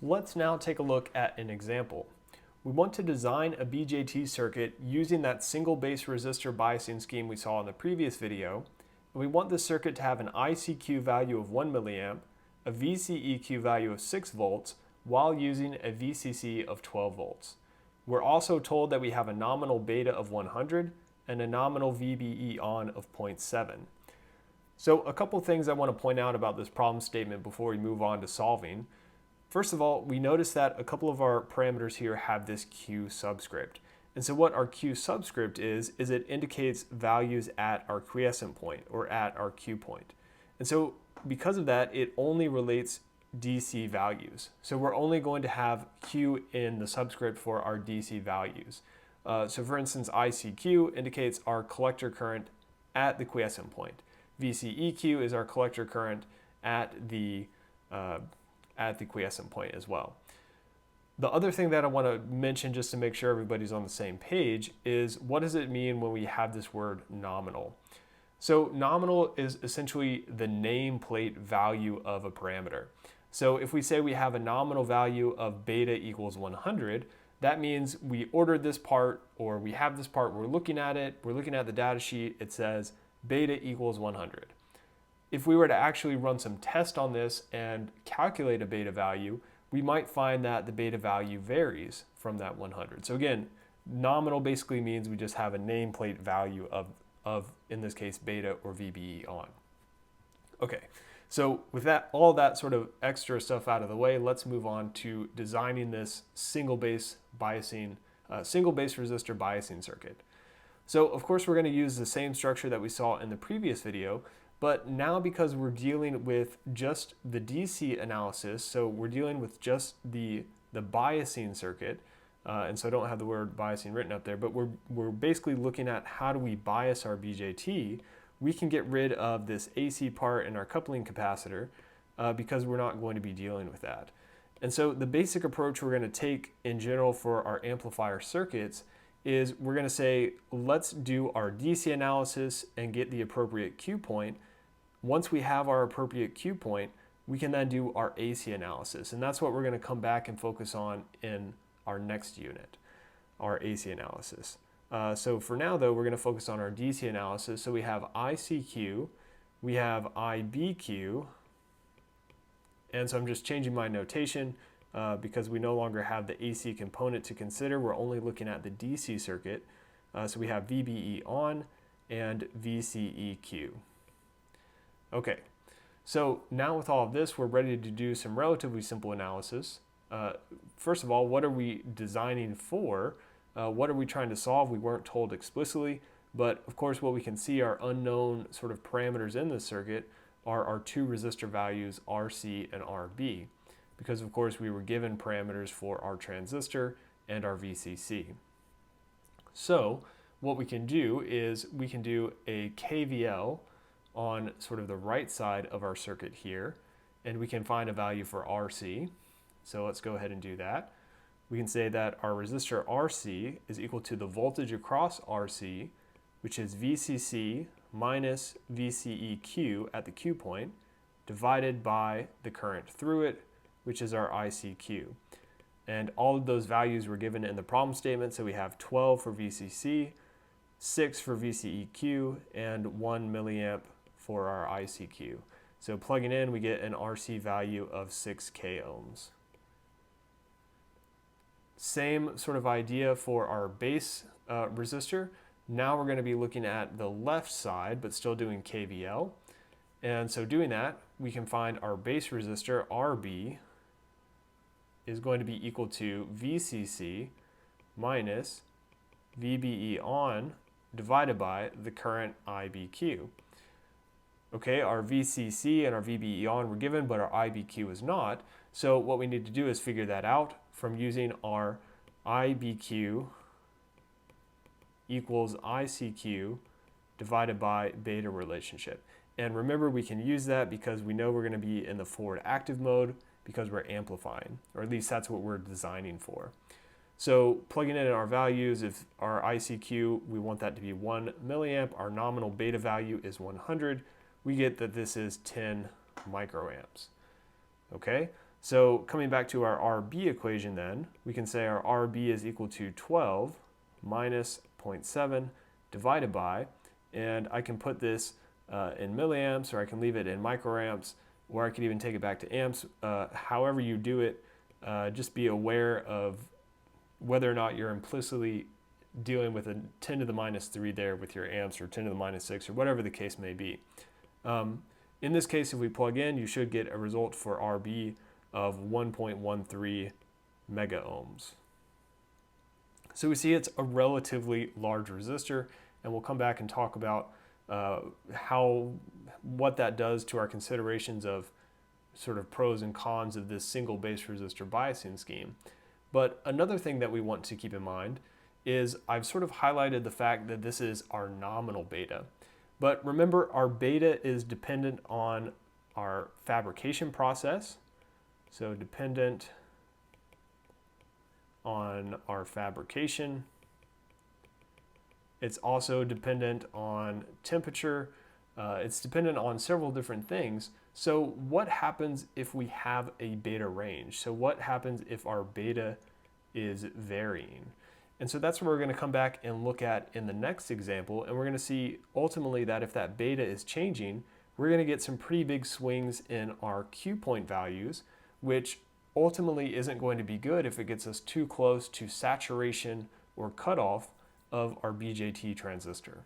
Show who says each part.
Speaker 1: Let's now take a look at an example. We want to design a BJT circuit using that single base resistor biasing scheme we saw in the previous video. And we want this circuit to have an ICQ value of 1 milliamp, a VCEQ value of 6 volts, while using a VCC of 12 volts. We're also told that we have a nominal beta of 100 and a nominal VBE on of 0.7. So a couple things I want to point out about this problem statement before we move on to solving. First of all, we notice that a couple of our parameters here have this Q subscript. And so what our Q subscript is it indicates values at our quiescent point or at our Q point. And so because of that, it only relates DC values. So we're only going to have Q in the subscript for our DC values. So for instance, ICQ indicates our collector current at the quiescent point. VCEQ is our collector current at the quiescent point as well. The other thing that I want to mention just to make sure everybody's on the same page is what does it mean when we have this word nominal? So nominal is essentially the nameplate value of a parameter. So if we say we have a nominal value of beta equals 100, that means we ordered this part or we have this part, we're looking at it, we're looking at the data sheet, it says beta equals 100. If we were to actually run some test on this and calculate a beta value, we might find that the beta value varies from that 100. So again, nominal basically means we just have a nameplate value of in this case, beta or VBE on. Okay, so with that, all that sort of extra stuff out of the way, let's move on to designing this single base resistor biasing circuit. So of course we're going to use the same structure that we saw in the previous video, but now because we're dealing with just the DC analysis, so we're dealing with just the biasing circuit, and so I don't have the word biasing written up there, but we're basically looking at how do we bias our BJT. We can get rid of this AC part in our coupling capacitor because we're not going to be dealing with that. And so the basic approach we're going to take in general for our amplifier circuits is we're going to say, let's do our DC analysis and get the appropriate Q point. Once we have our appropriate Q point, we can then do our AC analysis. And that's what we're going to come back and focus on in our next unit, our AC analysis. So for now, though, we're going to focus on our DC analysis. So we have ICQ, we have IBQ, and so I'm just changing my notation because we no longer have the AC component to consider. We're only looking at the DC circuit. So we have VBE on and VCEQ. Okay, so now with all of this, we're ready to do some relatively simple analysis. First of all, what are we designing for? What are we trying to solve? We weren't told explicitly, but of course what we can see are unknown sort of parameters in this circuit are our two resistor values RC and RB, because of course we were given parameters for our transistor and our VCC. So what we can do is we can do a KVL on sort of the right side of our circuit here, and we can find a value for RC. So let's go ahead and do that. We can say that our resistor RC is equal to the voltage across RC, which is VCC minus VCEQ at the Q point, divided by the current through it, which is our ICQ. And all of those values were given in the problem statement, so we have 12 for VCC, 6 for VCEQ, and 1 milliamp for our ICQ. So plugging in, we get an RC value of 6K ohms. Same sort of idea for our base resistor. Now we're going to be looking at the left side, but still doing KVL. And so doing that, we can find our base resistor, RB, is going to be equal to VCC minus VBE on divided by the current IBQ. Okay, our VCC and our VBE on were given, but our IBQ is not. So what we need to do is figure that out from using our IBQ equals ICQ divided by beta relationship. And remember, we can use that because we know we're going to be in the forward active mode because we're amplifying, or at least that's what we're designing for. So plugging in our values, if our ICQ, we want that to be 1 milliamp, our nominal beta value is 100, we get that this is 10 microamps. Okay, So coming back to our RB equation then, we can say our RB is equal to 12 minus 0.7 divided by, and I can put this in milliamps, or I can leave it in microamps, or I could even take it back to amps. However you do it, just be aware of whether or not you're implicitly dealing with a 10 to the minus 3 there with your amps, or 10 to the minus 6, or whatever the case may be. In this case, if we plug in, you should get a result for RB of 1.13 mega ohms. So we see it's a relatively large resistor, and we'll come back and talk about what that does to our considerations of sort of pros and cons of this single base resistor biasing scheme. But another thing that we want to keep in mind is I've sort of highlighted the fact that this is our nominal beta. But remember, our beta is dependent on our fabrication process. So dependent on our fabrication. It's also dependent on temperature. It's dependent on several different things. So what happens if we have a beta range? So what happens if our beta is varying? And so that's what we're going to come back and look at in the next example. And we're going to see ultimately that if that beta is changing, we're going to get some pretty big swings in our Q point values, which ultimately isn't going to be good if it gets us too close to saturation or cutoff of our BJT transistor.